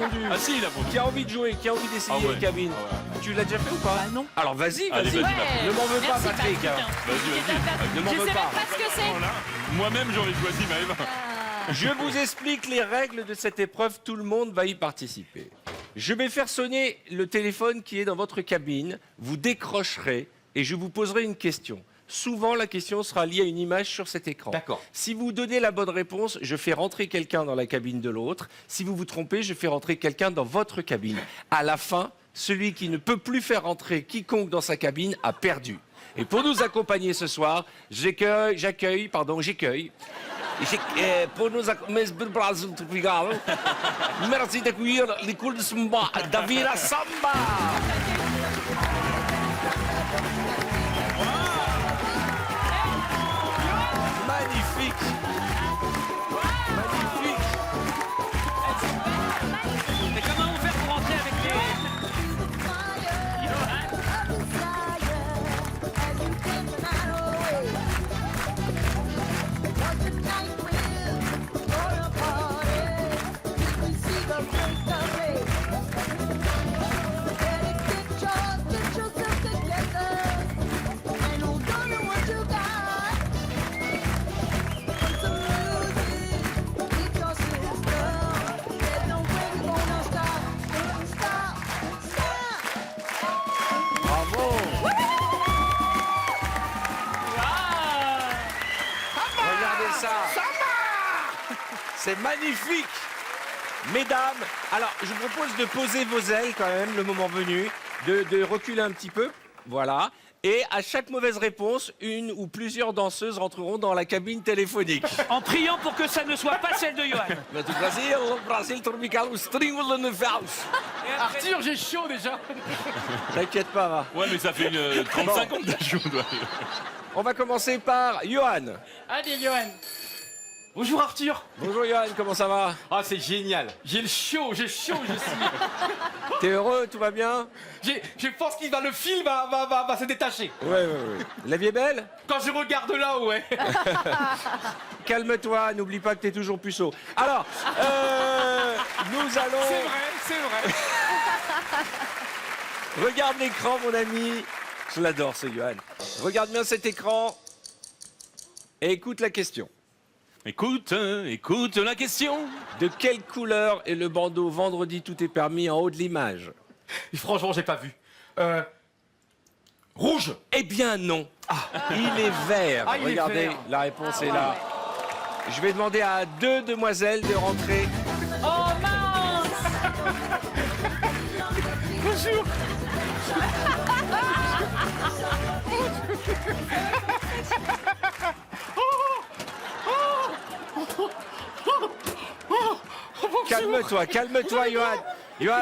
répondu. Ah si, il a répondu. Qui a envie de jouer? Qui a envie d'essayer Ah ouais. les cabines? Ah ouais. Tu l'as déjà fait ou pas? non. Alors vas-y, Allez, vas-y. vas-y. Ne m'en veux pas, Merci, Patrick. Patrick. Vas-y. Ne m'en Je veux sais pas. même pas ce que c'est. Voilà. Moi-même, j'aurais choisi Maëva. Je vous explique les règles de cette épreuve. Tout le monde va y participer. Je vais faire sonner le téléphone qui est dans votre cabine. Vous décrocherez et je vous poserai une question. Souvent, la question sera liée à une image sur cet écran. D'accord. Si vous donnez la bonne réponse, je fais rentrer quelqu'un dans la cabine de l'autre. Si vous vous trompez, je fais rentrer quelqu'un dans votre cabine. À la fin, celui qui ne peut plus faire rentrer quiconque dans sa cabine a perdu. Et pour nous accompagner ce soir, j'accueille, pour nous accompagner, merci d'accueillir l'école de Samba, Davira Samba. Magnifique. Magnifique. Mais comment on fait pour rentrer avec les... Bravo. Regardez ça. C'est magnifique. Mesdames, alors je vous propose de poser vos ailes quand même le moment venu, de reculer un petit peu. Voilà. Et à chaque mauvaise réponse, une ou plusieurs danseuses rentreront dans la cabine téléphonique. En priant pour que ça ne soit pas celle de Johan. Brasil tropical, string with the house. Arthur, j'ai chaud déjà. T'inquiète pas, va. Ouais, mais ça fait une 35 ans que t'as joué. On va commencer par Johan. Allez, Johan. Bonjour Arthur. Bonjour Johan, comment ça va? Ah, c'est génial. J'ai chaud, je suis. T'es heureux, tout va bien? Je pense qu'il va, le fil va se détacher. Ouais. La vie est belle? Quand je regarde là, ouais. Calme-toi, n'oublie pas que t'es toujours puceau. Alors, nous allons... C'est vrai. Regarde l'écran, mon ami. Je l'adore, ce Johan. Regarde bien cet écran et écoute la question. Écoute la question. De quelle couleur est le bandeau Vendredi tout est permis en haut de l'image? Et franchement, j'ai pas vu. Rouge. Eh bien non. Il est vert. Ah, il est Regardez, vert. la réponse est là. Je vais demander à 2 demoiselles de rentrer. Oh mince. Bonjour. Calme-toi, Johan. Johan,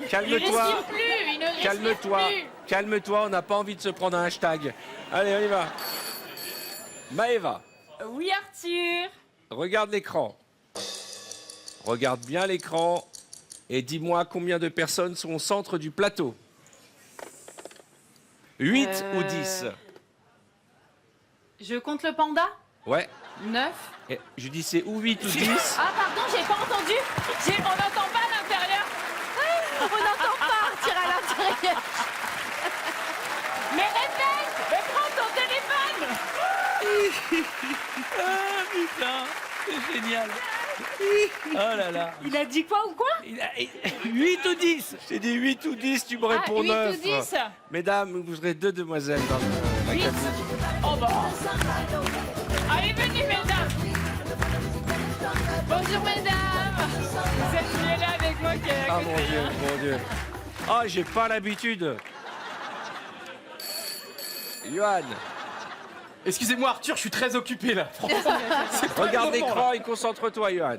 Il calme-toi. respire plus, il ne respire Calme-toi, plus. calme-toi, on n'a pas envie de se prendre un hashtag. Allez, on y va. Maëva, Oui, Arthur. regarde l'écran. Regarde bien l'écran et dis-moi combien de personnes sont au centre du plateau. 8 ou 10? Je compte le panda. Ouais. 9. Et je dis c'est ou 8 ou 10. Ah, pardon, j'ai pas entendu. On n'entend pas à l'intérieur. On n'entend pas Arthur à l'intérieur. Mais répète. Mais prends ton téléphone. Ah, putain. C'est génial. Oh là là. Il a dit quoi ou quoi? 8 ou 10. J'ai dit 8 ou 10, tu me réponds 8 9. ou 10. Mesdames, vous serez 2 demoiselles dans la 8. cabine. Oh bah. Allez, venez, mesdames. Bonjour, mesdames. Vous êtes là avec moi qui est à Ah côté. mon Dieu, hein. mon Dieu. Ah, j'ai pas l'habitude. Johan, Excusez-moi Arthur, je suis très occupé là. Franchement, c'est pas regarde le moment, l'écran là. et concentre-toi, Johan.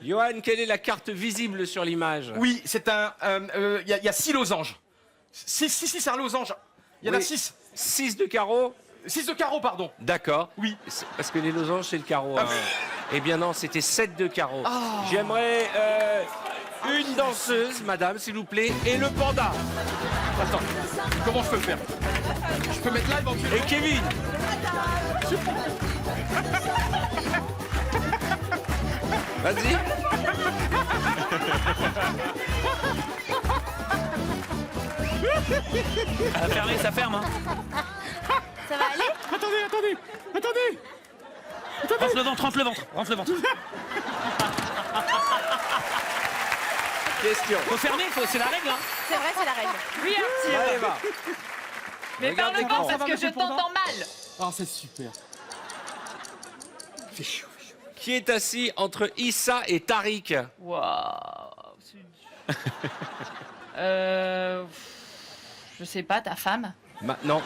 Johan, quelle est la carte visible sur l'image? Oui, c'est un. Il y a 6 losanges. 6, c'est un losange. Il y en a Oui. 6. 6 de carreau? 6 de carreau, pardon. D'accord. Oui. C'est- Parce que les losanges, c'est le carreau. hein. Eh bien non, c'était 7 de carreau. Ah. J'aimerais une danseuse, madame, s'il vous plaît, et le panda. Attends, comment je peux faire? Je peux mettre là éventuellement. Et Kevin. Vas-y. Fermez, ça ferme. Hein. Ça va aller? Attendez. Rentre le ventre. Question. Faut fermer, c'est la règle. Hein. C'est vrai, c'est la règle. Oui, Arthur. Maëva. Mais Regarde parle l'écran. pas parce que je t'entends mal. Ah, c'est super. Qui est assis entre Issa et Tariq? Waouh. Je sais pas, ta femme. Non,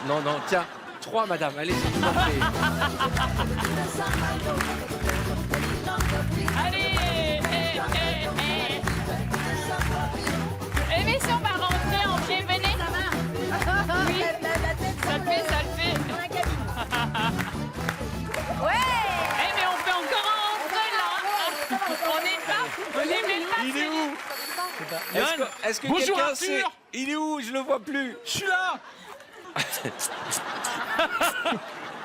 tiens. 3, madame, allez, c'est vous en prie. Allez, Émission va rentrer en pied, venez. Oui, ça le fait. Ouais! Mais on fait encore rentrer là. On n'est pas. Il est où? Est-ce que Bonjour, quelqu'un Arthur. sait? Il est où? Je le vois plus. Je suis là.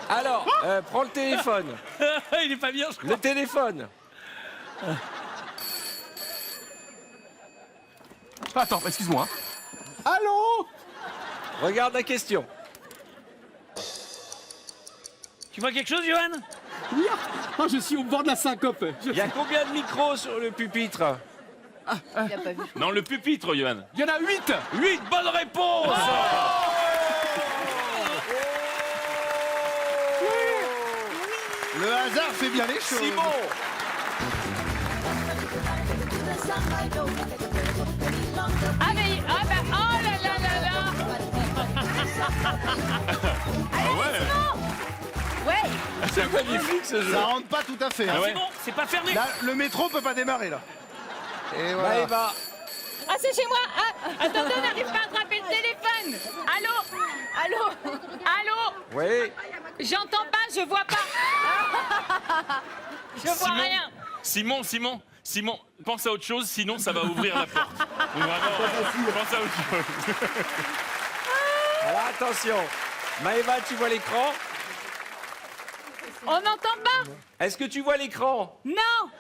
Alors, prends le téléphone. Il est pas bien, je crois. Le téléphone. Attends, excuse-moi. Allô? Regarde la question. Tu vois quelque chose, Johan? Oui. Ah, je suis au bord de la syncope. Il y a combien de micros sur le pupitre? Il a pas vu. Non, le pupitre, Johan. Il y en a 8. 8, bonne réponse. Le hasard fait bien les choses. Simon. Ah bah, oh là là là là. Ouais! C'est magnifique ce jeu. Ça rentre pas tout à fait. hein. Ah ouais. C'est bon, c'est pas fermé. Là, le métro peut pas démarrer là. Et voilà. Maëva. Ah, c'est chez moi. Ah, attendez, on n'arrive pas à attraper le téléphone. Allô? Oui. J'entends pas, je vois pas. Je vois rien. Simon, pense à autre chose, sinon ça va ouvrir la porte. Vraiment, pense à autre chose. Alors attention. Maëva, tu vois l'écran? On n'entend pas. Est-ce que tu vois l'écran? Non.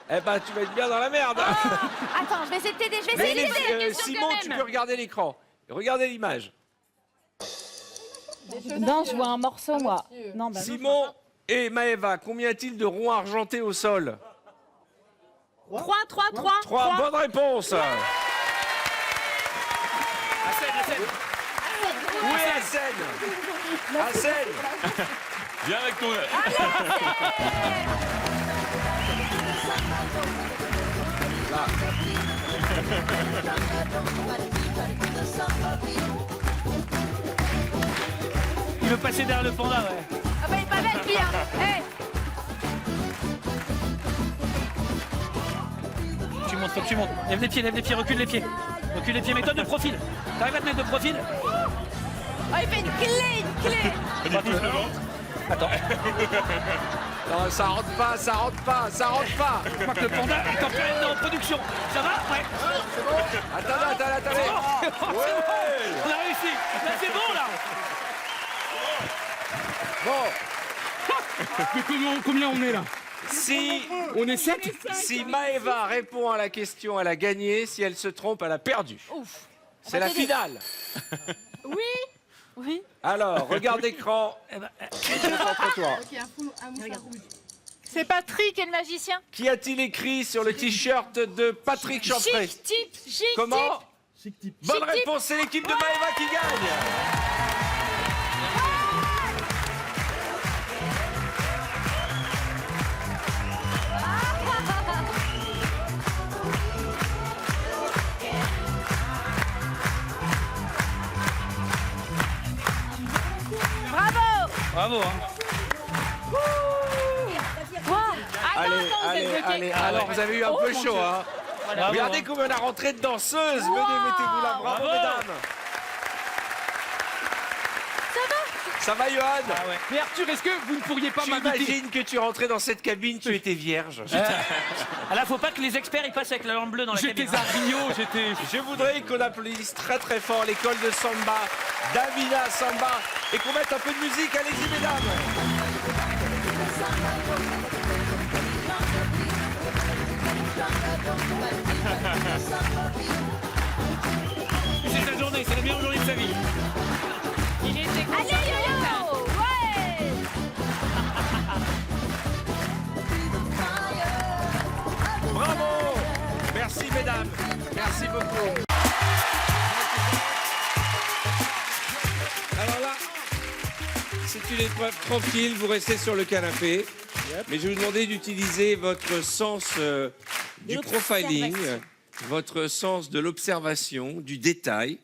Eh ben, tu vas être bien dans la merde. Attends, je vais essayer de t'aider, Mais question Simon, quand tu même. peux regarder l'écran. Regardez l'image. Non, je vois un morceau, moi. Non, bah Simon et Maëva, combien y a-t-il de ronds argentés au sol? 3. 3, bonne réponse. La scène. Où est la scène? La scène. Viens avec ton... Il veut passer derrière le panda, ouais. Ah bah il est pas bête lui hein! Hey. Tu montes, faut que tu montes. Lève les pieds, recule les pieds. Recule les pieds, mets-toi de profil. T'arrives à te mettre de profil? Oh il fait une clé! Attends. Non, ça rentre pas. Je crois que le panda est en pleine en production. Ça va? Ouais. Attendez. On a réussi. Là, c'est bon, là. Bon, Mais combien on est là? si On est 7? Maëva répond à la question, elle a gagné. Si elle se trompe, elle a perdu. Ouf! C'est la finale. Oui. Alors, regarde l'écran. Concentre-toi. C'est Patrick et le magicien. Qu'y a-t-il écrit sur le t-shirt de Patrick Chanfray? Chic type. Comment? Chic type. Bonne Chic type. réponse, c'est l'équipe de Maëva qui gagne. Bravo, hein. Allez. Alors, vous avez eu un peu chaud, hein. Bravo, Regardez hein. combien on a rentré de danseuses. Venez, mettez-vous là. Bravo, Bravo. mesdames. Ça va, Johan? Ah ouais. Mais Arthur, est-ce que vous ne pourriez pas Tu m'inviter? imagines que tu rentrais dans cette cabine, tu étais vierge. Ah là, faut pas que les experts ils passent avec la lampe bleue dans la cabine. J'étais à Rio, j'étais... Je voudrais qu'on applaudisse très très fort l'école de Samba, Davina Samba, et qu'on mette un peu de musique. Allez-y, mesdames. C'est sa journée, c'est la meilleure journée de sa vie. Il était Allez, yo-yo! Ouais! Bravo. Merci mesdames. Merci beaucoup. Alors là, c'est une épreuve tranquille. Vous restez sur le canapé. Mais je vais vous demander d'utiliser votre sens du profiling, votre sens de l'observation, du détail.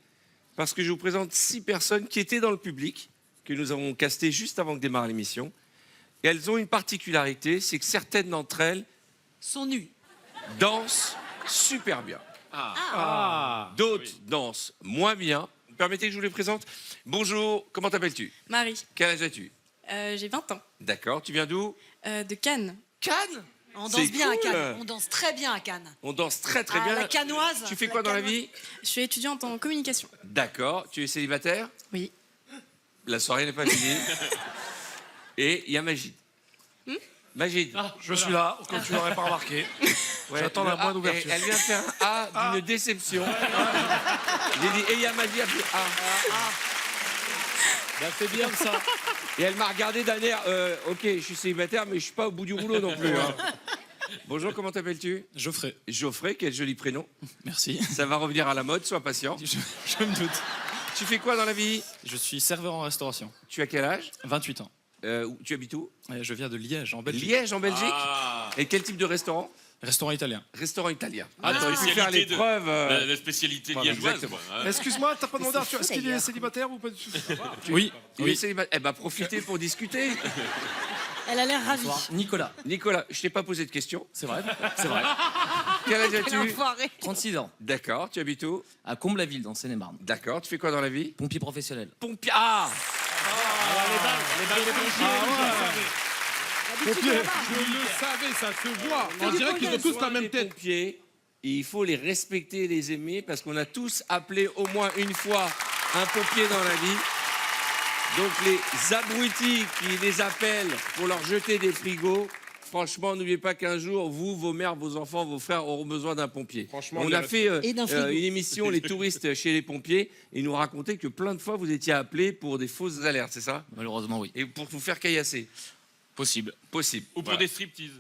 Parce que je vous présente 6 personnes qui étaient dans le public, que nous avons casté juste avant que démarre l'émission. Et elles ont une particularité, c'est que certaines d'entre elles Sont nus. dansent super bien. D'autres dansent moins bien. Vous permettez que je vous les présente? Bonjour, comment t'appelles-tu? Marie, Quel âge as-tu? j'ai 20 ans, D'accord, tu viens d'où? de Cannes. Cannes? On C'est danse bien à cool. Cannes. On danse très bien à Cannes. On danse très très Ah, bien. la cannoise. Tu fais quoi dans la cannoise. vie? Je suis étudiante en communication. D'accord, tu es célibataire? Oui. La soirée n'est pas finie. Et il y a Magid. Magid. Je suis là, comme tu l'aurais pas remarqué. Ouais, j'attends le la moindre A, ouverture. Elle vient de faire un A d'une déception. J'ai dit, et il y a Magid, elle fait A. Bah, c'est bien ça. Et elle m'a regardé d'un air, ok, je suis célibataire, mais je suis pas au bout du rouleau non plus. Hein. Bonjour, comment t'appelles-tu? Geoffrey, Geoffrey, quel joli prénom. merci. Ça va revenir à la mode, sois patient. Je me doute. Tu fais quoi dans la vie? Je suis serveur en restauration. Tu as quel âge? 28 ans. Tu habites où? Et je viens de Liège, en Belgique. Liège, en Belgique. Ah, Et quel type de restaurant? Restaurant italien. Restaurant italien. la T'aurais pu faire spécialité de- l'épreuve. la spécialité voilà, liégeoise. exactement. quoi, hein. Excuse-moi, t'as pas demandé à Arthur, est-ce qu'il est célibataire ou pas du tout? Oui, Il est célibataire. Eh ben, profitez pour discuter. Elle a l'air ravie. Nicolas. Nicolas, je t'ai pas posé de questions. C'est vrai, c'est vrai. Quel âge as-tu? Enfoiré. 36 ans, D'accord, tu habites où? à Comble-la-Ville, dans Seine-et-Marne. D'accord, tu fais quoi dans la vie? Pompier professionnel. Pompier. Ah! Les balles de pompiers, Pompier, je le savais, ça se voit. On dirait qu'ils ont tous la même tête. Pompiers, il faut les respecter et les aimer parce qu'on a tous appelé au moins une fois un pompier dans la vie. Donc les abrutis qui les appellent pour leur jeter des frigos, franchement, n'oubliez pas qu'un jour, vous, vos mères, vos enfants, vos frères auront besoin d'un pompier. Franchement, on a fait Et d'un frigo. une émission, Les touristes chez les pompiers, et ils nous racontaient que plein de fois, vous étiez appelés pour des fausses alertes, c'est ça? Malheureusement, oui. Et pour vous faire caillasser. Possible. Possible. Ou pour Voilà. des striptease.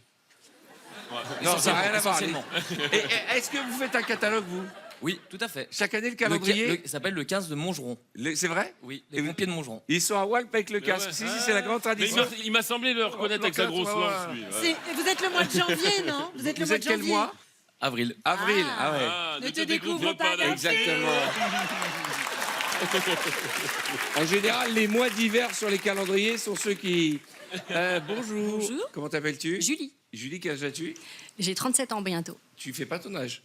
Non, ça n'a rien à voir. Essentiellement. Et est-ce que vous faites un catalogue, vous? Oui, tout à fait. Chaque année, le Le calendrier? ça s'appelle le 15 de Montgeron. C'est vrai? Oui, Et les vous- pompiers de Montgeron. Ils sont à Walp avec le casque. ouais. Si, c'est la grande Mais tradition. il m'a semblé le reconnaître avec sa grosse lance, lui. Ouais. Vous êtes le mois de janvier, non? Vous êtes le Vous mois êtes de quel janvier. mois? Avril. Avril. Ah ouais. Ah, Ne te découvre pas d'affaires. Exactement. En général, les mois d'hiver sur les calendriers sont ceux qui. Bonjour. Bonjour. Comment t'appelles-tu? Julie, Julie, quel âge as-tu? j'ai 37 ans bientôt. Tu fais pas ton âge.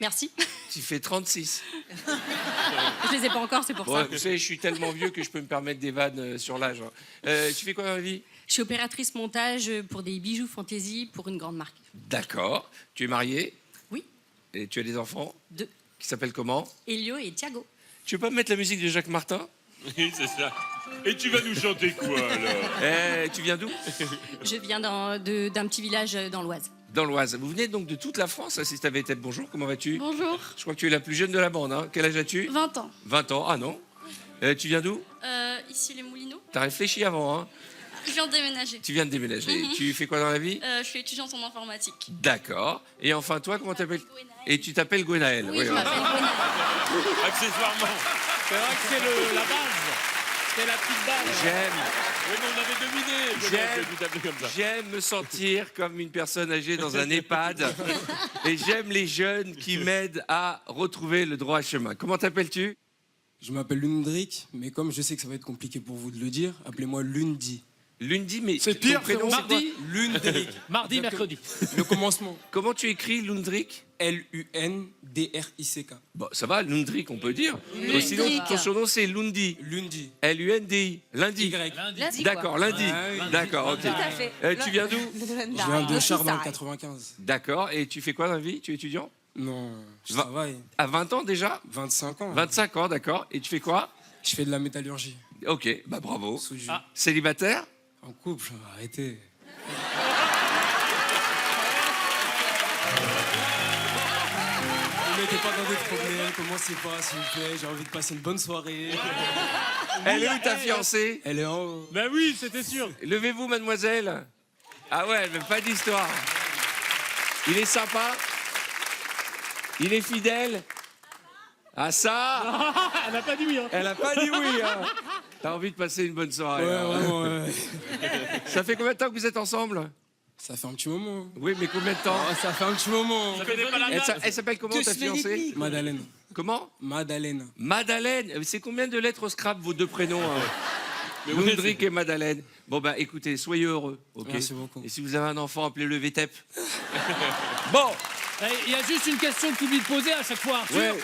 Merci. Tu fais 36. Je les ai pas encore, c'est pour Ouais, ça. vous savez, je suis tellement vieux que je peux me permettre des vannes sur l'âge. Hein. Tu fais quoi dans la vie? Je suis opératrice montage pour des bijoux fantaisie pour une grande marque. D'accord. Tu es mariée? Oui. Et tu as des enfants? 2. Qui s'appellent comment? Elio et Thiago. Tu veux pas me mettre la musique de Jacques Martin? Oui, c'est ça. Et tu vas nous chanter quoi, alors? Tu viens d'où? Je viens d'un petit village dans l'Oise. Dans l'Oise. Vous venez donc de toute la France, hein, si tu avais tête. Bonjour, comment vas-tu? Bonjour. Je crois que tu es la plus jeune de la bande. Hein. Quel âge as-tu? 20 ans. 20 ans. Ah non. Tu viens d'où? Ici les Moulineaux. T'as réfléchi avant, hein? Je viens de déménager. Tu viens de déménager. Tu fais quoi dans la vie? Je suis étudiante en informatique. D'accord. Et enfin, toi, comment t'appelles? Et tu t'appelles Gwenaël. Oui, je m'appelle Gwenaël. Accessoirement. C'est vrai que c'est la base. C'est la petite base. J'aime. Oui, mais on avait deviné. J'aime. Que tu t'appelais comme ça. J'aime me sentir comme une personne âgée dans un EHPAD. Et j'aime les jeunes qui m'aident à retrouver le droit chemin. Comment t'appelles-tu? Je m'appelle Lundrik, mais comme je sais que ça va être compliqué pour vous de le dire, appelez-moi Lundi. Lundi, mais C'est ton pire, prénom, frérot. c'est quoi? Mardi, Lundrik. mardi, Exactement. mercredi. Le commencement. Comment tu écris Lundrik? L-U-N-D-R-I-C-K. Bon, ça va, Lundrik, on peut dire. Lundrik. Sinon, ton surnom, c'est Lundi. Lundi. L-U-N-D-I. Lundi. Y. Lundi, D'accord, lundi. Ah oui. D'accord, ok. Tout à fait. Tu viens d'où? Je viens de Char dans le 95. D'accord. Et tu fais quoi dans la vie? Tu es étudiant? Non, je Va- travaille. À 20 ans déjà? 25 ans. 25 ans, d'accord. Et tu fais quoi? Je fais de la métallurgie. Ok, bah bravo. Sous jus. Célibataire? En couple, arrêtez. mettez pas dans des problèmes, commencez pas, s'il vous plaît. J'ai envie de passer une bonne soirée. Elle est où ta fiancée? Elle est en haut. Bah oui, c'était sûr. Levez-vous, mademoiselle. Ah ouais, elle veut pas d'histoire. Il est sympa? Il est fidèle? Ah ça? Elle a pas dit oui. Hein. Elle a pas dit oui. Hein. T'as envie de passer une bonne soirée. Ouais, hein. vraiment, ouais. Ça fait combien de temps que vous êtes ensemble? Ça fait un petit moment. Oui, mais combien de temps? Oh, ça fait un petit moment. Je connais pas la date. Elle s'appelle comment ta fiancée? Madeleine. Comment? Madeleine. Madeleine. C'est combien de lettres au Scrabble, vos deux prénoms? Lundrik et Madeleine. Bon, bah écoutez, soyez heureux. Ok. Merci beaucoup. Et si vous avez un enfant, appelez-le VTEP. Bon, Il y a juste une question que tu oublies de poser à chaque fois, Arthur. ouais.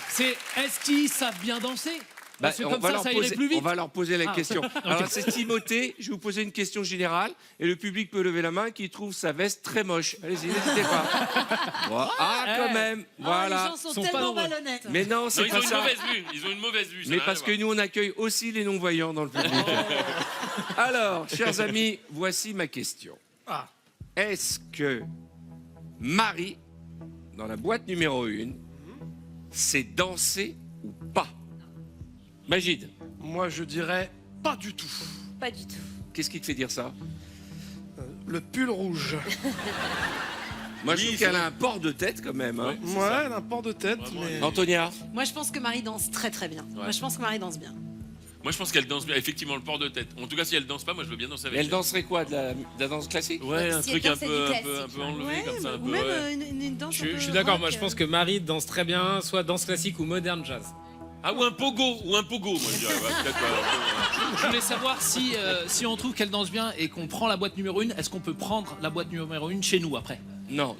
C'est est-ce qu'ils savent bien danser? Bah, Parce que comme ça irait plus vite. on va leur poser la Ah, question. Alors, c'est Timothée. Je vais vous poser une question générale et le public peut lever la main qui trouve sa veste très moche. Allez-y, n'hésitez pas. Voilà. Ah, quand même. Voilà. Les gens sont Sont pas tellement nombreux. malhonnêtes. Mais non, Non, c'est ils pas ont une ça. mauvaise vue. Ils ont une mauvaise vue. ça Mais n'a parce rien que à voir. nous, on accueille aussi les non-voyants dans le public. Alors, chers amis, voici ma question. Ah. Est-ce que Marie, dans la boîte numéro 1, sait danser ou pas? Magide, Moi, je dirais pas du tout. Pas du tout. qu'est-ce qui te fait dire ça? Le pull rouge. Moi, je trouve qu'elle a un port de tête quand même. Hein. Ouais, elle a un port de tête, Vraiment, mais... Antonia? Moi, je pense que Marie danse très très bien. Moi, je pense que Marie danse bien. Moi, je pense qu'elle danse bien. Effectivement, le port de tête. En tout cas, si elle danse pas, moi, je veux bien danser avec Elle danserait quoi? De la danse classique? Ouais, un Si truc elle un dansait peu, du un peu classique. enlevé comme ça, un ou peu. même Ouais. une danse un Je peu suis d'accord, rock, moi je pense que Marie danse très bien, soit danse classique ou moderne jazz. Ah, ou un pogo, moi je dirais. Ouais, peut-être pas. Je voulais savoir si, si on trouve qu'elle danse bien et qu'on prend la boîte numéro 1, est-ce qu'on peut prendre la boîte numéro 1 chez nous après? Non,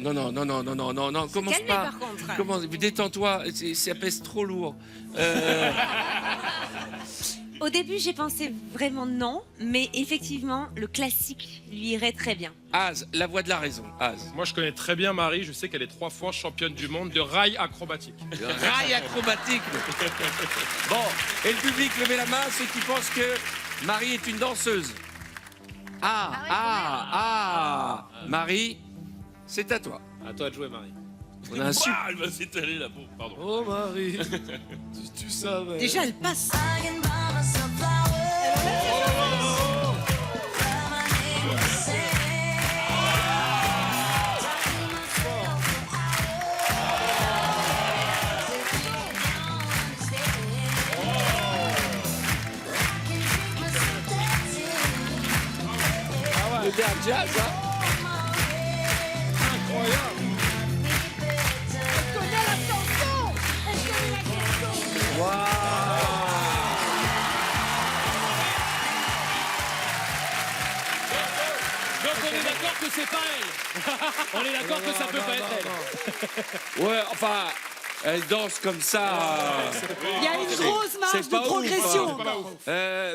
commence Calmez, pas. par contre. Commence, détends-toi, ça pèse trop lourd. Au début, j'ai pensé vraiment non, mais effectivement, le classique lui irait très bien. Az, la voix de la raison. Az. Moi je connais très bien Marie, je sais qu'elle est 3 fois championne du monde de rail acrobatique. Rail acrobatique. Bon, et le public, levez la main, ceux qui pensent que Marie est une danseuse. Marie, c'est à toi. À toi de jouer Marie. On a un super... Ah, elle va s'étaler là, bon, pardon. Oh, Marie, tu savais... Déjà, elle passe. Le dernier jazz, hein. Donc on est d'accord que c'est pas elle. On est d'accord que ça peut pas être elle. Ouais, enfin, elle danse comme ça. Il y a une grosse marge c'est pas de ouf, progression.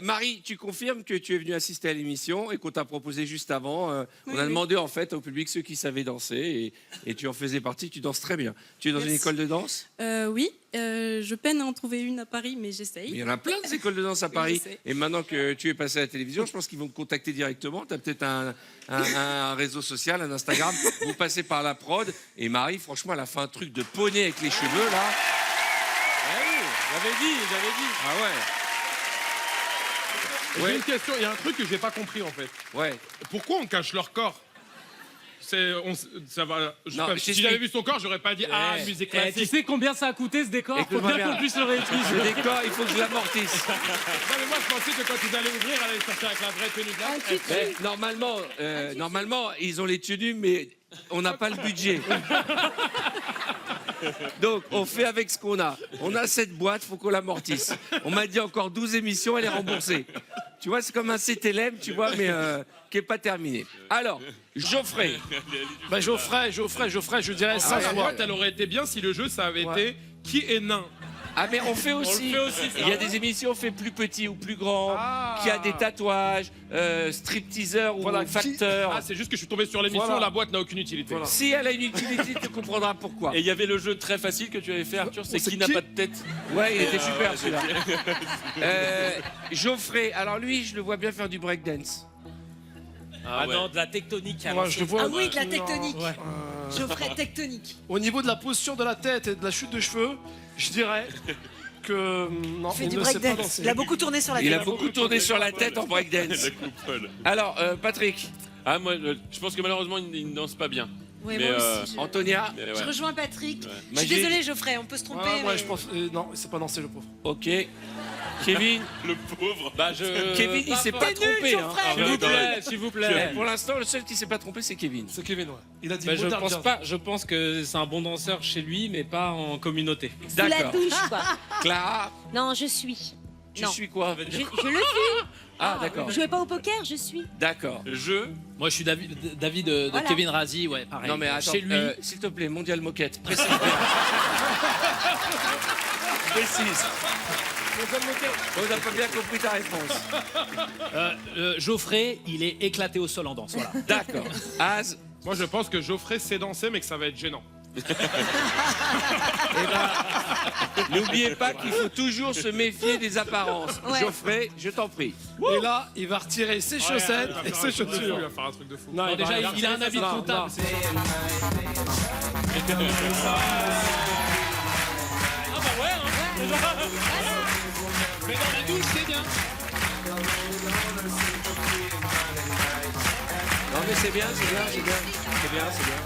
Marie, tu confirmes que tu es venue assister à l'émission et qu'on t'a proposé juste avant. On a demandé en fait au public ceux qui savaient danser et tu en faisais partie. Tu danses très bien. Tu es dans une Merci. école de danse? Oui, je peine à en trouver une à Paris, mais Mais j'essaye. il y en a plein des écoles de danse à Paris. je sais. Et maintenant que tu es passé à la télévision, je pense qu'ils vont te contacter directement. Tu as peut-être un réseau social, un Instagram. Vous passez par la prod. Et Marie, franchement, elle a fait un truc de poney avec les cheveux là. J'avais dit. Ah J'ai ouais. une question, il y a un truc que j'ai pas compris en fait. Ouais. Pourquoi on cache leur corps? Ça va. Non, je si t'explique. j'avais vu son corps, j'aurais pas dit ah musique Tu classique. sais combien ça a coûté ce décor? Faut Écoute-moi bien bien. qu'on puisse le réutiliser. Le décor, il faut que je l'amortisse. Non, mais moi je pensais que quand ils allaient ouvrir, elle allait sortir avec la vraie tenue de la. Normalement, ils ont les tenues, mais on n'a pas le budget. Donc, on fait avec ce qu'on a. On a cette boîte, faut qu'on l'amortisse. On m'a dit encore 12 émissions, elle est remboursée. Tu vois, c'est comme un CTLM, tu vois, mais qui n'est pas terminé. Alors, Geoffrey. Bah, Geoffrey, je dirais ça. La boîte, elle aurait été bien si le jeu ça avait été qui est nain. Ah, mais on fait aussi. fait aussi, ça. Il y a des émissions, on fait plus petit ou plus grand, qui a des tatouages, stripteaseur ou Voilà, facteur. Ah, c'est juste que je suis tombé sur l'émission, Voilà. la boîte n'a aucune utilité. Voilà. Si elle a une utilité, tu comprendras pourquoi. Et il y avait le jeu très facile que tu avais fait, Arthur, c'est C'est qui n'a qui pas de tête. Ouais, il était super celui-là. Geoffrey, alors lui, je le vois bien faire du breakdance. Ah, ouais. de la tectonique. Moi, je le vois... Ah oui, de la tectonique. Geoffrey tectonique. Au niveau de la position de la tête et de la chute de cheveux, je dirais que non, Il fait il du ne sait pas breakdance. danser. Il a beaucoup tourné sur la tête. Il a beaucoup tourné sur la tête en breakdance. La coupole. Alors, Patrick, Ah, moi, je pense que malheureusement, il ne danse pas bien. Oui, Mais, moi aussi. Antonia, Mais Je ouais. rejoins Patrick. Je suis Magie. désolée, Geoffrey, on peut se tromper. Moi, mais- je pense. Non, il sait pas danser, le pauvre. ok. Kevin, Le pauvre. Bah, je. Kevin, il s'est pas T'es nul, trompé. Hein. Geoffrey. S'il vous plaît, s'il vous Mais plaît. pour l'instant, le seul qui s'est pas trompé, c'est Kevin. C'est Kevin, ouais. Il a dit Bah, je modern pense jazz. pas. Je pense que c'est un bon danseur chez lui, mais pas en communauté. Sous la D'accord. douche, quoi. Clara, Non, je suis. tu Non. suis quoi Je le suis. Ah, d'accord. Je jouais pas au poker, je suis. D'accord. Moi, je suis David de Voilà. Kevin Razi, ouais, pareil. Non mais attends, Chez lui. s'il te plaît, Mondial Moquette, précise bien. Précise. On n'a pas bien compris ta réponse. Geoffrey, il est éclaté au sol en danse. Voilà. D'accord. Az, Moi, je pense que Geoffrey sait danser, mais que ça va être gênant. n'oubliez pas qu'il faut toujours se méfier des apparences. Ouais. Geoffrey, je t'en prie. Et là, il va retirer ses chaussettes et ses chaussures. Il va faire un truc de fou. Non, déjà, il a un habit de Non, comptable. non. c'est sûr. Ah bah ouais, hein. Mais dans la douche, c'est bien. Non mais c'est bien, c'est bien, c'est bien. C'est bien, c'est bien.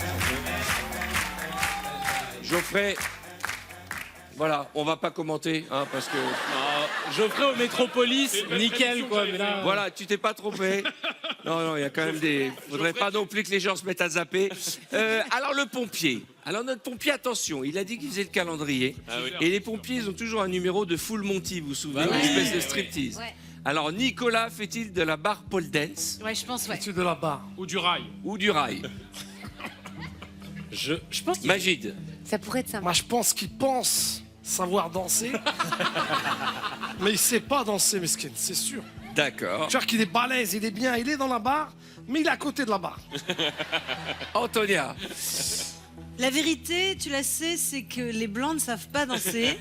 Geoffrey, voilà, on va pas commenter, hein, parce que... Geoffrey au Métropolis, nickel quoi. Mais là, Voilà, tu t'es pas trompé. Non, non, il y a quand même des... Faudrait pas non plus que les gens se mettent à zapper. Alors le pompier. Alors notre pompier, attention, il a dit qu'il faisait le calendrier. Ah oui. Et les pompiers, ils ont toujours un numéro de Full Monty, vous vous souvenez, Bah une oui. espèce de striptease. Ouais. Alors Nicolas fait-il de la barre pole dance Ouais, je pense, ouais. Au-dessus de la barre. Ou du rail. ou du rail? je pense qu'il Magide. Ça pourrait être sympa. Moi, je pense qu'il pense savoir danser. Mais il sait pas danser, Meskin, c'est sûr. D'accord. Tu vois qu'il est balèze, il est bien, il est dans la barre, mais il est à côté de la barre. Antonia. La vérité, tu la sais, c'est que les blancs ne savent pas danser.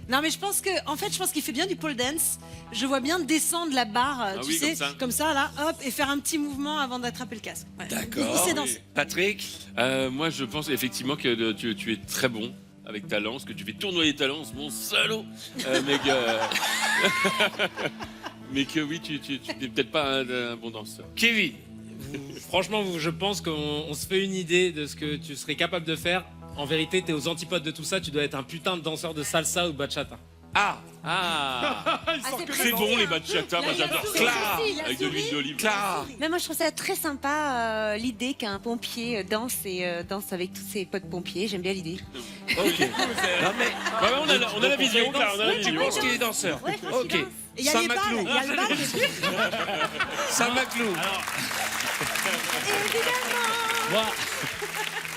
Non, mais je pense que, en fait, je pense qu'il fait bien du pole dance. Je vois bien descendre la barre, tu oui, sais, comme ça. là, hop, et faire un petit mouvement avant d'attraper le casque. Ouais. D'accord. Il sait danser. Patrick. Moi, je pense effectivement que tu es très bon avec ta lance, que tu fais tournoyer ta lance, mon salaud. Mais que oui, tu n'es peut-être pas un bon danseur. Kevin. Franchement, je pense qu'on se fait une idée de ce que tu serais capable de faire. En vérité, t'es aux antipodes de tout ça. Tu dois être un putain de danseur de salsa ou de bachata. Ah, Ah. C'est bon les bachata, moi j'adore ça. Clara. Avec de l'huile d'olive. Clara. Mais moi, je trouve ça très sympa, l'idée qu'un pompier danse et danse avec tous ses potes pompiers. J'aime bien l'idée. Ok. Non mais... Ouais, on a la vision, Clara, on a la Tu vision. penses qu'il est danseur? Ouais, je pense qu'il Ok. danse. Et il y a les balles, Saint-Maclou. il y a le bal. Saint-Maclou.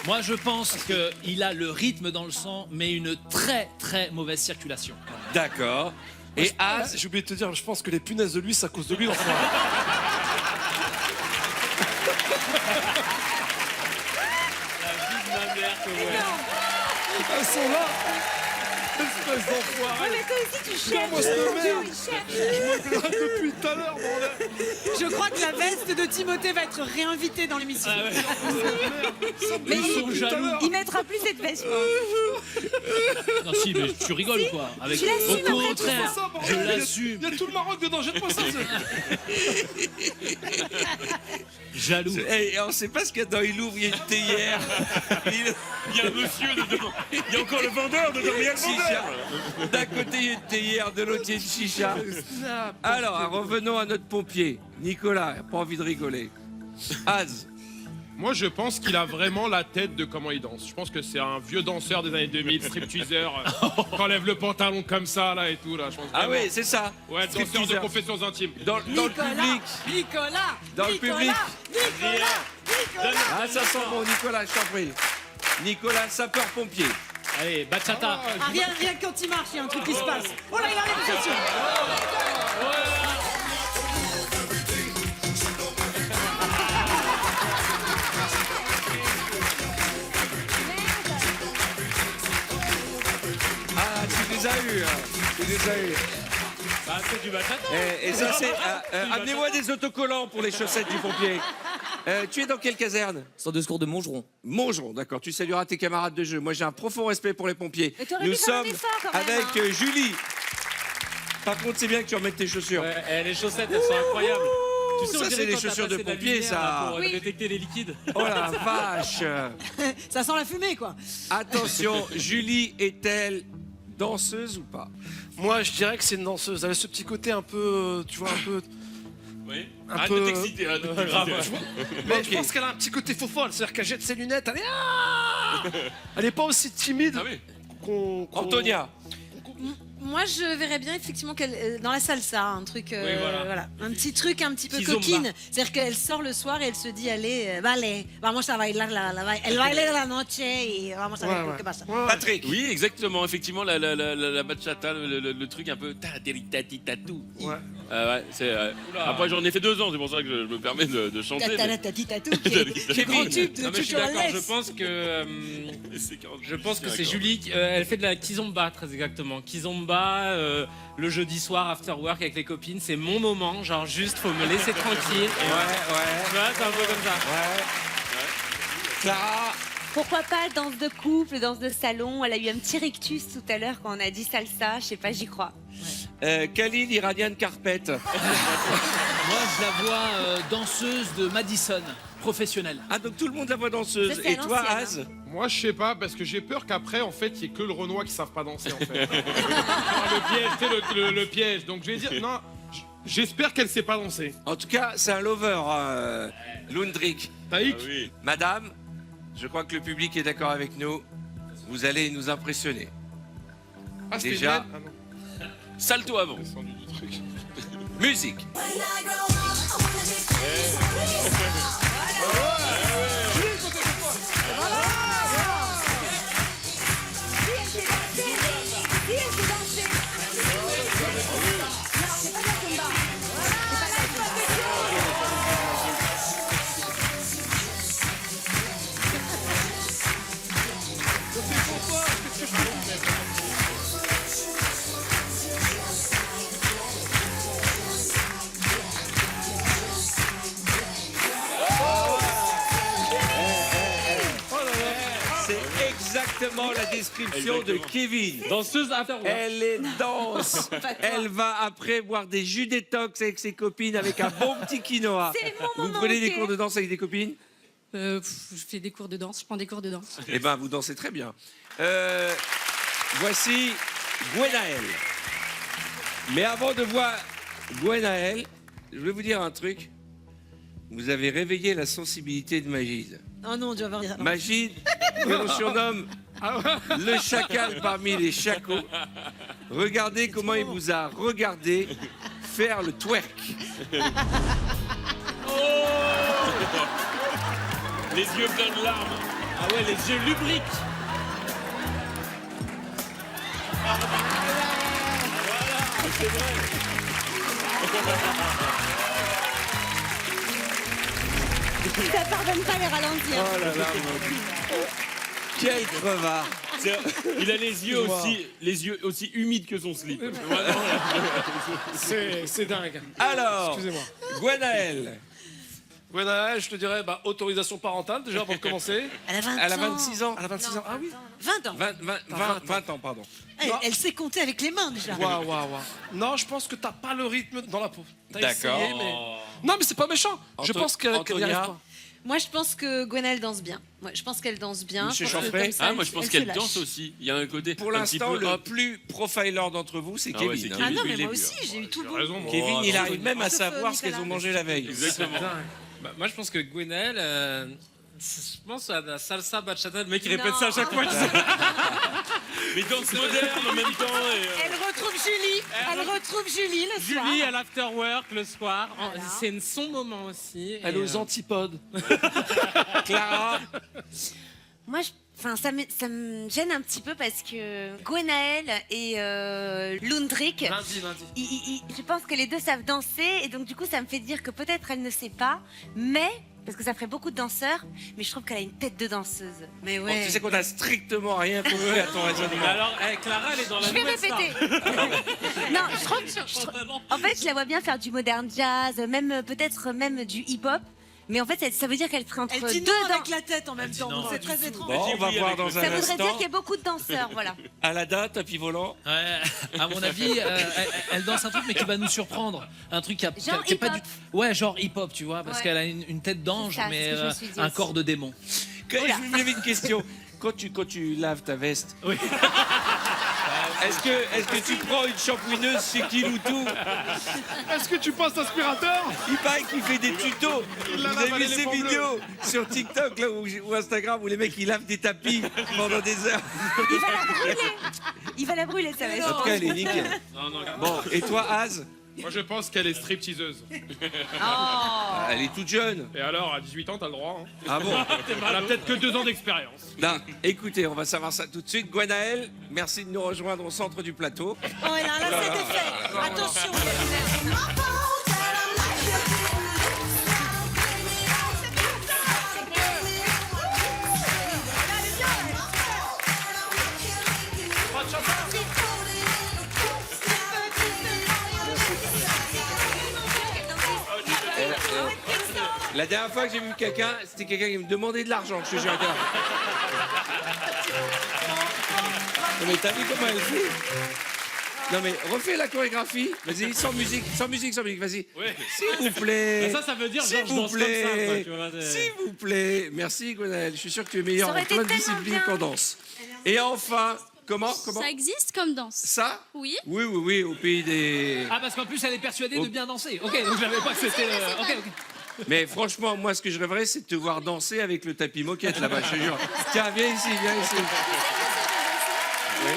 Moi, je pense qu'il a le rythme dans le sang, mais une très très mauvaise circulation. D'accord. Et Az. J'ai oublié de te dire, je pense que les punaises de lui, c'est à cause de lui, l'enfoiré. Elles sont là. Espèce d'enfoiré. Mais toi aussi, tu cherches. Moi, cette merde. Il cherche. Je me plains depuis tout à l'heure, bordel. Je crois que la veste de Timothée va être réinvitée dans l'émission. Mais Ils sont jaloux. il mettra plus cette veste. Non, si, mais tu rigoles ou quoi avec... Tu l'assumes Au après contraire, Ça, bordel, je il y a- l'assume. Il y a tout le Maroc dedans, jette-moi ça. Jaloux. Hey, on sait pas ce qu'il y a dedans. Il ouvre, il y a une théière. Il y a un monsieur dedans. Il y a encore le vendeur dedans. Il y a le vendeur. Chicha. D'un côté, il y a une théière, de l'autre, il y a une chicha. Alors, revenons à notre pompier. Nicolas, pas envie de rigoler. Az. Moi, je pense qu'il a vraiment la tête de comment il danse. Je pense que c'est un vieux danseur des années 2000, stripteaseur, qui enlève le pantalon comme ça, là, et tout, là. Je pense Ah vraiment. oui, c'est ça. Ouais, danseur de Stripteaseur. confessions intimes. Dans le public. Nicolas Dans le Nicolas public. Nicolas Ah, ça sent bon, Nicolas, je t'en prie. Nicolas, sapeur-pompier. Allez, bachata. Ah, rien que quand il marche, il y a un truc qui se passe. Oh là, il arrive, attention. Ah, tu les as eu. Tu les as eu. Bah, c'est du bachata. Et ça, c'est. Amenez-moi des autocollants pour les chaussettes du pompier. Tu es dans quelle caserne? Centre de secours de Montgeron. Montgeron, d'accord. Tu salueras tes camarades de jeu. Moi, j'ai un profond respect pour les pompiers. Mais t'aurais Nous dû faire un sommes effort, quand même, avec hein. Julie. Par contre, c'est bien que tu remettes tes chaussures. Ouais, les chaussettes, elles sont incroyables. Tu sais, on ça, dirait c'est des quand t'as chaussures de passé la pompier, lumière, ça. là, pour Oui. détecter les liquides. Oh la vache. Ça sent la fumée, quoi. Attention, Julie est-elle danseuse ou pas? Moi, je dirais que c'est une danseuse. Elle a ce petit côté un peu, tu vois, un peu. Oui. Un Arrête peu- de t'exciter, arrête de t'exciter. Mais Ok. je pense qu'elle a un petit côté faux folle. C'est-à-dire qu'elle jette ses lunettes. Elle est pas aussi timide Ah oui. qu'on. Antonia. Moi, je verrais bien effectivement qu'elle dans la salsa, un truc, Oui, voilà. un petit truc un petit peu Kizomba. coquine. C'est-à-dire qu'elle sort le soir et elle se dit, allez, vale, vamos a bailar el baile de la noche et vamos a ver Ouais, qué pasa. ouais. Patrick. Oui, exactement. Effectivement, la bachata, le truc un peu ta-tati-tati-tatou. Ouais. Ouais, c'est. Après, j'en ai fait 2 ans, c'est pour ça que je me permets de chanter. mais- Tatatatatou, qui est le grand tube de Non, mais je suis Chucho d'accord, Valdés. je pense que c'est Julie, elle fait de la kizomba très exactement. Kizomba, le jeudi soir, after work avec les copines, c'est mon moment, genre juste faut me laisser tranquille. Et tu vois, c'est un peu comme ça. Clara. Pourquoi pas danse de couple, danse de salon? Elle a eu un petit rictus tout à l'heure quand on a dit salsa. Je sais pas, j'y crois. Khalil Iranian Carpet. Moi, je la vois danseuse de Madison, professionnelle. Ah, donc tout le monde la voit danseuse. Ça, c'est Et à toi, l'ancienne, Az? Moi, je sais pas, parce que j'ai peur qu'après, en fait, il y ait que le Renoir qui savent pas danser, en fait. le piège, tu sais, le piège. Donc, je vais dire, non, j'espère qu'elle sait pas danser. En tout cas, c'est un lover, Lundrik. Taïk. Ah oui. Madame, je crois que le public est d'accord avec nous. Vous allez nous impressionner. Ah, c'était Déjà. une- Ah, non. Salto avant. Descendu du truc. Musique. C'est exactement la description de Exactement. Kevin. Danseuse after work. Elle est danse. Elle va après boire des jus détox avec ses copines avec un bon petit quinoa. C'est mon Vous moment, prenez des ok. cours de danse avec des copines? Je fais des cours de danse, je prends des cours de danse. Eh ben, vous dansez très bien. Voici Gwenaël. Mais avant de voir Gwenaël, je vais vous dire un truc. Vous avez réveillé la sensibilité de Magid. Oh non, tu vas voir. Magid, que l'on surnomme le chacal parmi les chacos. Regardez comment il vous a regardé faire le twerk. Les yeux pleins de larmes. Ah ouais, les yeux lubriques. Ça pardonne pas les ralentis. hein. Oh là là, mon Dieu. Quel crevard. Il a les yeux aussi humides que son slip. Vraiment. C'est dingue. Alors, Excusez-moi. Gwenaël, Gwenaël, je te dirais autorisation parentale déjà pour commencer. Elle a 20 ans. elle a 26 ans. Elle a 26 ans. Ah oui. 20 ans. 20 ans, pardon. Elle sait compter avec les mains déjà. Waouh, waouh, waouh. Non, je pense que t'as pas le rythme dans la peau. T'as D'accord. essayé, mais... Non, mais c'est pas méchant. Je pense qu'elle n'y Antonia. arrive pas. Moi, je pense que Gwenaël danse bien. Ouais, je pense qu'elle danse bien. Monsieur Je pense que Chanfray. comme ça, Ah, moi je pense elle se qu'elle lâche. danse aussi. Il y a un côté. Pour un petit l'instant, peu le hop. plus profiler d'entre vous, c'est Ah ouais, Kevin. c'est hein. Ah Kevin. non, Depuis mais le moi début, aussi, j'ai eu tout J'ai bon. raison, moi. Kevin, il arrive même à Sauf, savoir ce qu'elles Nicolas. ont mangé la veille. Exactement. Bah, moi, je pense que Gwenaël, je pense à la salsa bachata, le mec il répète Non. ça à chaque fois. Mais danse moderne en même temps. Elle retrouve Julie. Elle retrouve Julie le soir. Julie à l'after work le soir, c'est son moment aussi. Elle est aux antipodes. Clara, Moi, ça me gêne un petit peu parce que Gwenaël et Lundrik, Lundi. je pense que les deux savent danser et donc du coup ça me fait dire que peut-être elle ne sait pas, mais parce que ça ferait beaucoup de danseurs, mais je trouve qu'elle a une tête de danseuse. Mais bon, ouais. tu sais qu'on a strictement rien compris à ton raisonnement. Alors, Clara, elle est dans la Je vais nouvelle star. répéter. Non, je trouve, en fait, je la vois bien faire du modern jazz, même peut-être même du hip-hop. Mais en fait, ça veut dire qu'elle serait entre Elle dit deux non dans... avec la tête en même temps, donc c'est très étrange. Bon, on va voir dans Ça un voudrait dire instant. qu'il y a beaucoup de danseurs, voilà. Aladdin, tapis volant. Ouais, à mon avis, elle danse un truc, mais qui va nous surprendre. Un truc qui a pas du. hip-hop. Ouais, genre hip-hop, tu vois, parce Ouais. qu'elle a une tête d'ange, C'est ça, mais c'est ce que je me suis dit un aussi. corps de démon. J'avais une question. Quand tu laves ta veste, Oui. est-ce que tu prends une shampouineuse chez Kiloutou? Est-ce que tu passes l'aspirateur? Il paraît qu'il fait des tutos. Il la Vous lave avez à vu ces l'éléphant bleu. vidéos sur TikTok là, ou Instagram où les mecs ils lavent des tapis pendant des heures. Il va la brûler. Il va la brûler, ça va En être. tout cas, elle est nickel. Bon, et toi, Az? Moi, je pense qu'elle est stripteaseuse. Oh. Elle est toute jeune. Et alors, à 18 ans, t'as le droit. Hein. Ah bon? Elle a peut-être que 2 ans d'expérience. Non, écoutez, on va savoir ça tout de suite. Gwenaël, merci de nous rejoindre au centre du plateau. Oh, et là, c'était fait. Attention. La dernière fois que j'ai vu quelqu'un, c'était quelqu'un qui me demandait de l'argent, je te jure. Non, mais t'as vu comment elle fait? Non mais refais la chorégraphie, vas-y, sans musique, vas-y. Ouais. S'il vous plaît. Ça veut dire S'il genre je vous danse comme ça, quoi, plaît. tu vois, S'il vous plaît. Merci Gwenaël, je suis sûr que tu es meilleur Ça aurait en été plein de tellement disciplines bien. qu'on danse. Et enfin, comment? Ça existe comme danse. Ça? Oui. Oui, au pays des... Ah, parce qu'en plus, elle est persuadée Oh. de bien danser. Ok, donc je savais pas que c'était. Ok. Mais franchement, moi, ce que je rêverais, c'est de te voir danser avec le tapis moquette là-bas, je te jure. Tiens, viens ici. Oui.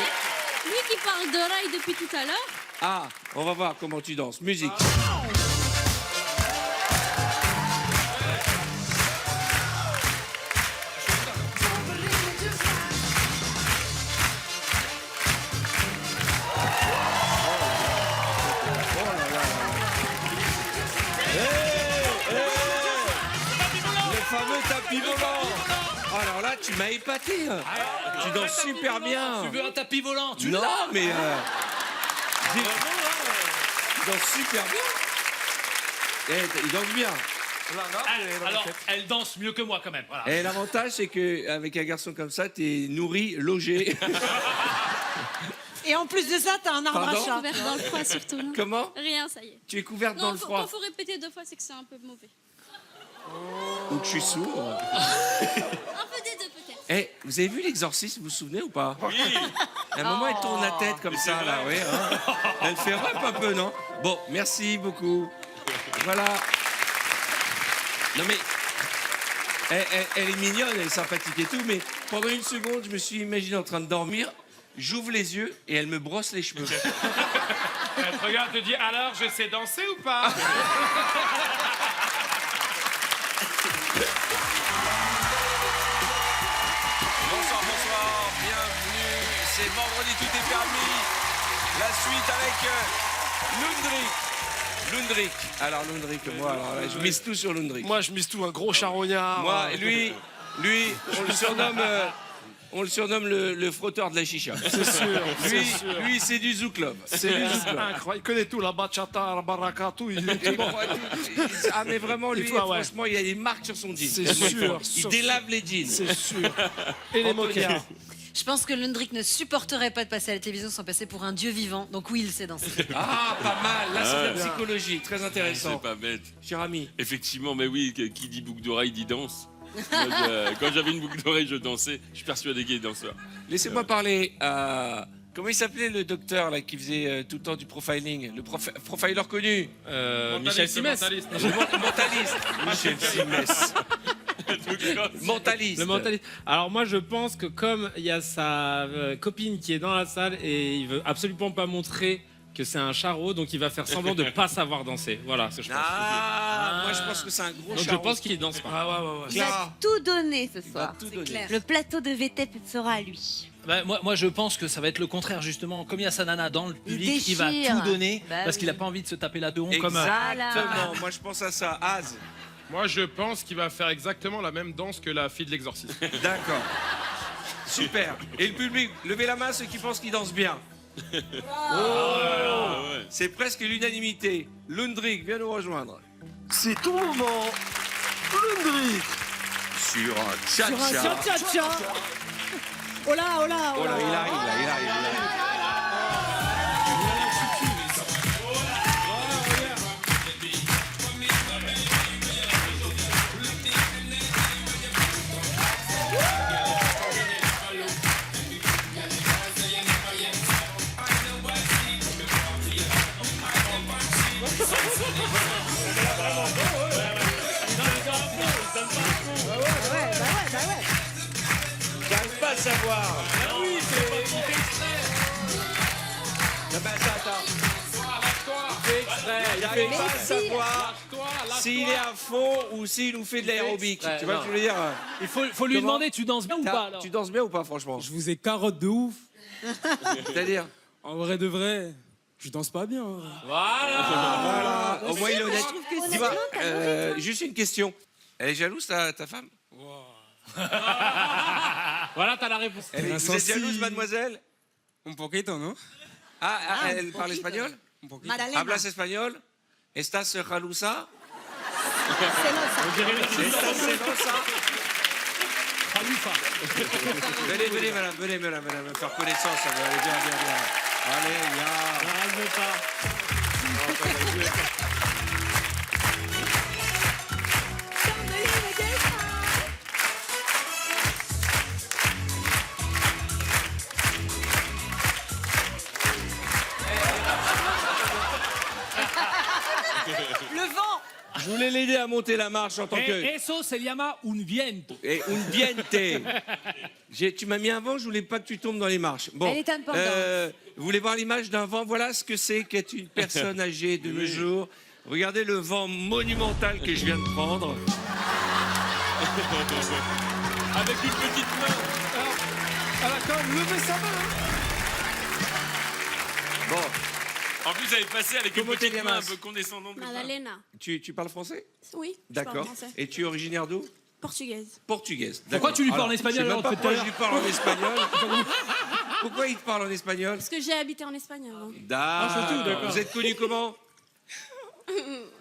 Lui qui parle d'oreille depuis tout à l'heure. Ah, on va voir comment tu danses. Musique. Le fameux tapis volant. Alors là, tu m'as épaté. Tu danses super bien. Tu veux un tapis volant? Tu Non, l'as? mais tu danses super bien. Il danse bien. Alors, elle danse mieux que moi quand même. Voilà. Et l'avantage, c'est qu'avec un garçon comme ça, t'es nourri, logé. Et en plus de ça, t'as un arbre à Pardon? chat. Couverte dans le froid surtout. non Comment? Rien, ça y est. Tu es couverte dans Non, le quand froid. faut répéter 2 fois, c'est que c'est un peu mauvais. Ou que je suis sourd. Un peu des deux peut-être. Eh, vous avez vu l'exorcisme, vous vous souvenez ou pas? Oui. À un moment, elle tourne la tête comme ça, là, oui. Hein. Elle fait rap un peu, non? Bon, merci beaucoup. Voilà. Non mais, elle est mignonne, elle est sympathique et tout, mais pendant une seconde, je me suis imaginé en train de dormir, j'ouvre les yeux et elle me brosse les cheveux. Elle te regarde, te dit alors, je sais danser ou pas? Bonsoir, bienvenue, c'est vendredi, tout est permis. La suite avec Lundrik. Alors Lundrik, moi, alors là, je mise tout sur Lundrik. Moi, je mise tout, un gros charognard. Moi, lui, on le surnomme le frotteur de la chicha. C'est sûr. Lui, c'est du Zouk Club. C'est incroyable. Il connaît tout, la bachata, la baraka, tout. Il est bon. Ah, mais vraiment, lui, Il faut, ouais. franchement, il y a des marques sur son jean. C'est sûr. Il délave les jeans. C'est sûr. Et les moquettes. Je pense que Lundrik ne supporterait pas de passer à la télévision sans passer pour un dieu vivant. Donc oui, il sait danser. Ah, pas mal. Là, c'est de la psychologie. Très C'est intéressant. pas bête. Cher ami. Effectivement, mais oui, qui dit boucle d'oreille dit danse. Moi, quand j'avais une boucle d'oreille, je dansais. Je suis persuadé qu'il est danseur. Laissez-moi parler à... Comment il s'appelait le docteur là, qui faisait tout le temps du profiling? Le profiler connu? Michel Simès. Le mentaliste. Michel Simès. Mentaliste. Le mentaliste. Alors moi je pense que comme il y a sa copine qui est dans la salle et il veut absolument pas montrer que c'est un charreau, donc il va faire semblant de pas savoir danser. Voilà ce que je pense. Moi je pense que c'est un gros Donc je charreau. pense qu'il danse pas. Il va tout donner ce soir. tout donner. clair. Le plateau de VTEP sera à lui. Bah, moi, je pense que ça va être le contraire, justement. Comme il y a sa nana dans le public, il va déchire. tout donner Bah parce oui. qu'il a pas envie de se taper la teon comme. Exactement. Moi je pense à ça. Az. Moi, je pense qu'il va faire exactement la même danse que la fille de l'exorcisme. D'accord. Super. Et le public, levez la main ceux qui pensent qu'ils dansent bien. Oh, c'est presque l'unanimité. Lundrik, viens nous rejoindre. C'est ton moment Lundrick. Sur un Sur un cha-cha. cha-cha-cha. Oh là, oh là, Oh là, il arrive là, il arrive. J'arrive pas à savoir. Oui, il fait exprès. Non, bah, attends. Il fait exprès. J'arrive pas à savoir s'il est à fond ou s'il nous fait de l'aérobic. Tu vois ce que je veux dire? Il faut lui Comment demander, tu danses bien ou pas alors? Tu danses bien ou pas, franchement? Je vous ai carotte de ouf. C'est-à-dire? En vrai de vrai, je danse pas bien. En vrai. Voilà. Au moins, il est honnête. trouve que c'est Dis-moi, bien, juste une question. Elle est jalouse, ta femme? Voilà, t'as la réponse. Vous êtes sensible. jalouse, mademoiselle? Un poquito, non? Elle parle espagnol? Un poquito. Madalena. ¿Hablas español? ¿Estás jalusa? Celosa. ¿Estás celosa? Venez, madame, me faire connaissance. Allez, bien. Allez, viens. Le vent. Je voulais l'aider à monter la marche en tant que... Eso se llama un viento. Et un diente. Tu m'as mis un vent, je voulais pas que tu tombes dans les marches. Bon, Elle est un pendant. vous voulez voir l'image d'un vent? Voilà ce que c'est qu'être une personne âgée de nos jours. Regardez le vent monumental que je viens de prendre. Avec une petite main. Elle a quand même levé sa main. Bon, En plus, elle est passée avec une Comment t'es, petite main un Yamas peu condescendante. comme ça. Madalena. tu parles français? Oui. D'accord. Et tu es originaire d'où? Portugaise. Portugaise. Pourquoi tu lui parles en Alors, espagnol je sais alors même pas depuis tout à pourquoi l'heure je lui parle en espagnol. Pourquoi il te parle en espagnol? Parce que j'ai habité en Espagne avant. D'accord. Vous êtes connu comment?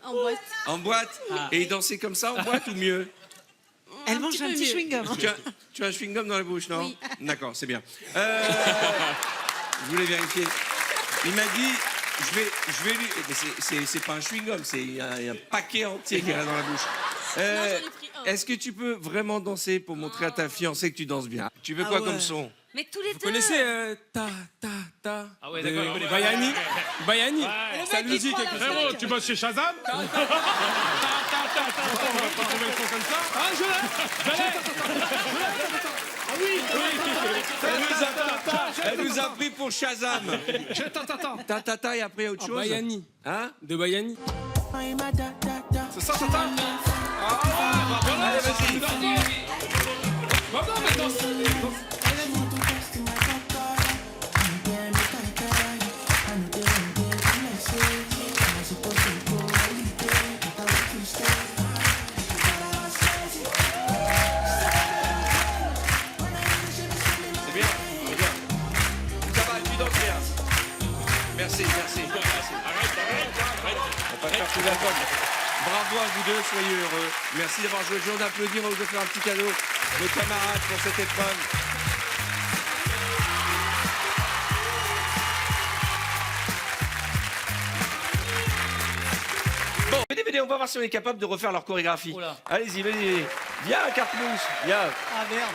En boîte. En boîte? Et danser comme ça en boîte ou mieux? Elle mange un petit chewing-gum. Tu as un chewing-gum dans la bouche, non? Oui. D'accord, c'est bien. Je voulais vérifier. Il m'a dit, je vais lui... Mais c'est pas un chewing-gum, c'est un paquet entier qu'il a dans la bouche. j'en ai pris un. Est-ce que tu peux vraiment danser pour montrer à ta fiancée que tu danses bien? Tu veux quoi ouais. comme son? Mais tous les deux. Vous connaissez ta Ah ouais, d'accord, il connaît. Bayani? Bayani. Ça lui dit quelque chose. Frérot, tu bosses chez Shazam? On va pas trouver le son comme ça. Ah, je l'ai. Ah oui, Elle nous a pris pour Shazam. Tata et après autre chose? Bayani. Hein? De Bayani. c'est ça, Tata? Allez, vas-y. C'est bien, c'est bien. Ça va, tu danses bien. Merci. On va faire tout l'album. Bravo à vous deux, soyez heureux. Merci d'avoir joué le jeu. On applaudit, on va vous offrir un petit cadeau. Nos camarades pour cette épreuve. Bon, venez, on va voir si on est capable de refaire leur chorégraphie. Oula. Allez-y. Viens, Carplouche, viens. Ah merde.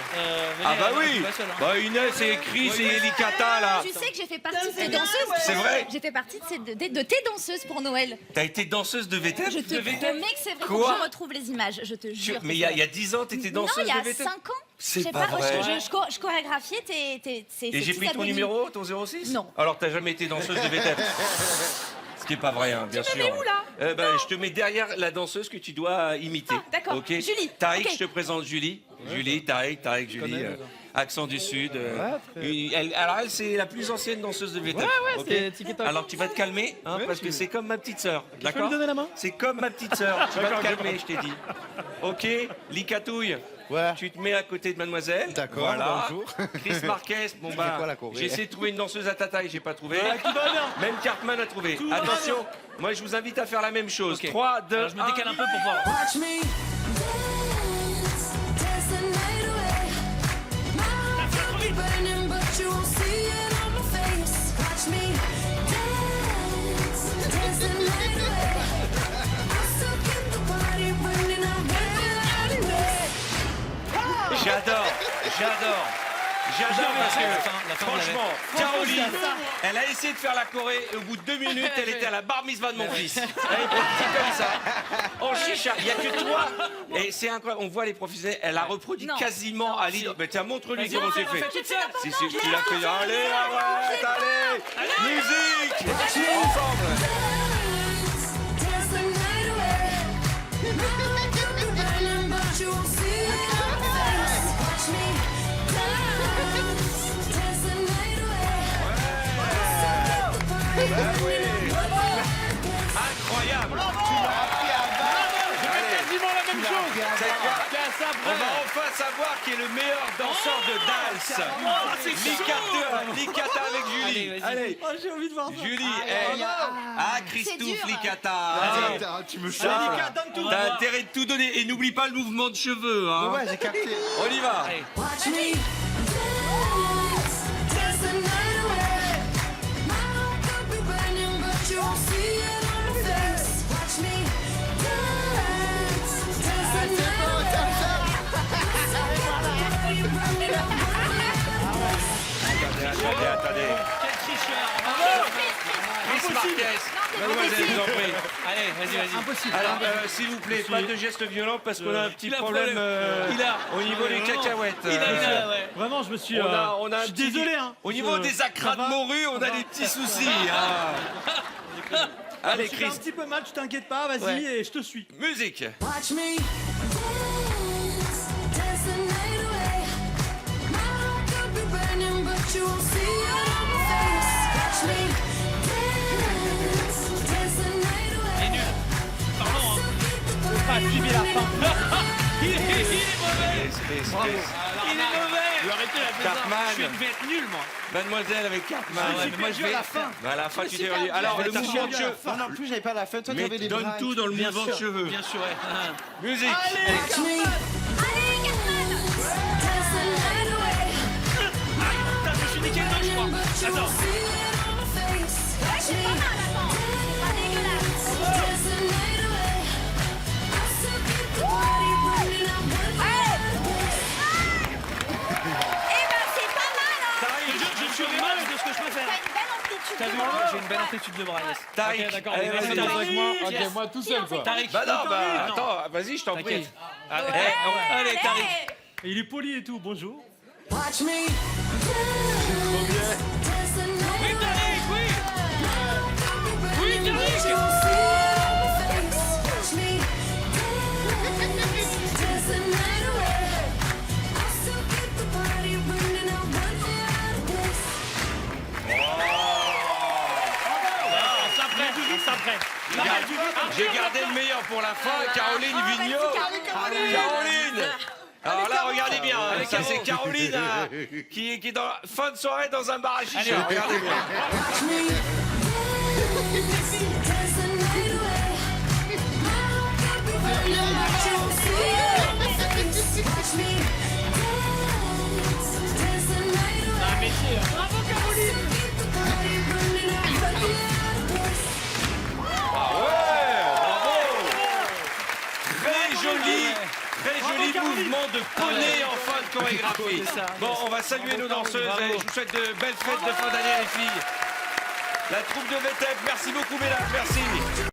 Ah bah oui. Bah Inès et Chris et Elikata là. Tu sais que j'ai fait partie de ces danseuses. C'est vrai? J'ai fait partie de tes danseuses pour Noël. T'as été danseuse de VTEP? Je te promets que c'est vrai. Quoi? Faut que je retrouve les images, je te jure. Mais il y a 10 ans, t'étais danseuse Non, il y a de VTEP? 5 ans. C'est Je sais pas vrai. Je chorégraphiais Et j'ai pris ton numéro, ton 06? Non. Alors t'as jamais été danseuse de VTEP? Ce qui est pas vrai, hein, bien sûr. Tu me mets où, là? Je te mets derrière la danseuse que tu dois imiter. Ah, d'accord. Ok. Julie. Taïk, Ok. je te présente Julie. Julie, Taïk, Julie. Accent du Sud. Alors elle, c'est la plus ancienne danseuse de VTEP. Ok. c'est tiki-taka. Alors tu vas te calmer, hein, parce que c'est comme ma petite sœur. D'accord? lui donner la main? C'est comme ma petite sœur. Tu vas te calmer, je t'ai dit. Ok. Licatouille. Ouais. Tu te mets à côté de mademoiselle. D'accord, Voilà. bonjour. Chris Marquez, bon bah, quoi, la choré? j'ai essayé de trouver une danseuse à ta taille, j'ai pas trouvé. Même Cartman a trouvé. Attention, moi je vous invite à faire la même chose. 3, 2, Alors, je me décale un peu pour voir. Watch me J'adore. J'adore parce que, la fin, franchement, Caroline, elle a essayé de faire la Corée et au bout de 2 minutes, elle était à la bar mitzvah de mon fils. Elle est partie comme ça, en chicha. Il n'y a que toi. Et c'est incroyable. On voit les professionnels. Elle a reproduit quasiment à l'île. Mais tiens, montre-lui comment c'est fait. Si, tu l'as fait. Allez, arrête, allez. Musique. Ensemble. Incroyable. Quasiment la même chose. On va enfin savoir qui est le meilleur danseur de Dals. Licata avec Julie. Allez. J'ai envie de voir ça. Julie, Christophe Licata. Tu me T'as intérêt de tout donner. Et n'oublie pas le mouvement de cheveux. Hein. Ouais, j'ai capté. On y va. Attendez. Quel tricheur. Chris Marquez. Mademoiselle, je vous en prie. Allez, vas-y. Alors, s'il vous plaît, pas de gestes violents parce qu'on a un petit problème au niveau des cacahuètes. Vraiment, je me suis. On a un je suis petit- désolé, hein. Au niveau des acras de morue, on a des petits soucis. hein. Allez, Je suis un Chris, petit peu mal, tu t'inquiètes pas, vas-y, Ouais. et je te suis. musique. Pas suivi la fin. Il est mauvais. Il est mauvais. Cartman. Je vais être nul, moi. Mademoiselle avec Cartman. Moi, je vais à la fin. À la fin, tu t'es rendu. Alors, le mouvement de cheveux. Non, non plus, j'avais pas la fin. Toi, Mais t'avais les donne bras. tout dans le mouvement de cheveux. Bien sûr, ouais. Musique. Putain, je me suis niqué le dos, je crois. Attends. Je suis au mal de ce que je peux faire. T'as vu, j'ai une belle amplitude de bras, yes. Tariq. Ok, d'accord. Allez, Vas-y, vas-y. Tariq. Avec moi. Yes. Moi tout seul, quoi. Tariq. Bah non, attends, vas-y, je t'en prie. T'inquiète. Allez, Tariq. Et il est poli et tout, bonjour. Oui, Tariq, oui. Oui, Tariq. J'ai gardé le meilleur pour la fin. Caroline Vigneault. Caroline. Alors là, regardez bien. Ça, c'est Caroline qui est dans fin de soirée dans un bar à chicha. Regardez bien. Très joli mouvement de poney en fin de chorégraphie. Bon, on va saluer nos danseuses. Et je vous souhaite de belles fêtes de fin d'année, les filles. La troupe de VTEP, merci beaucoup, mesdames, merci.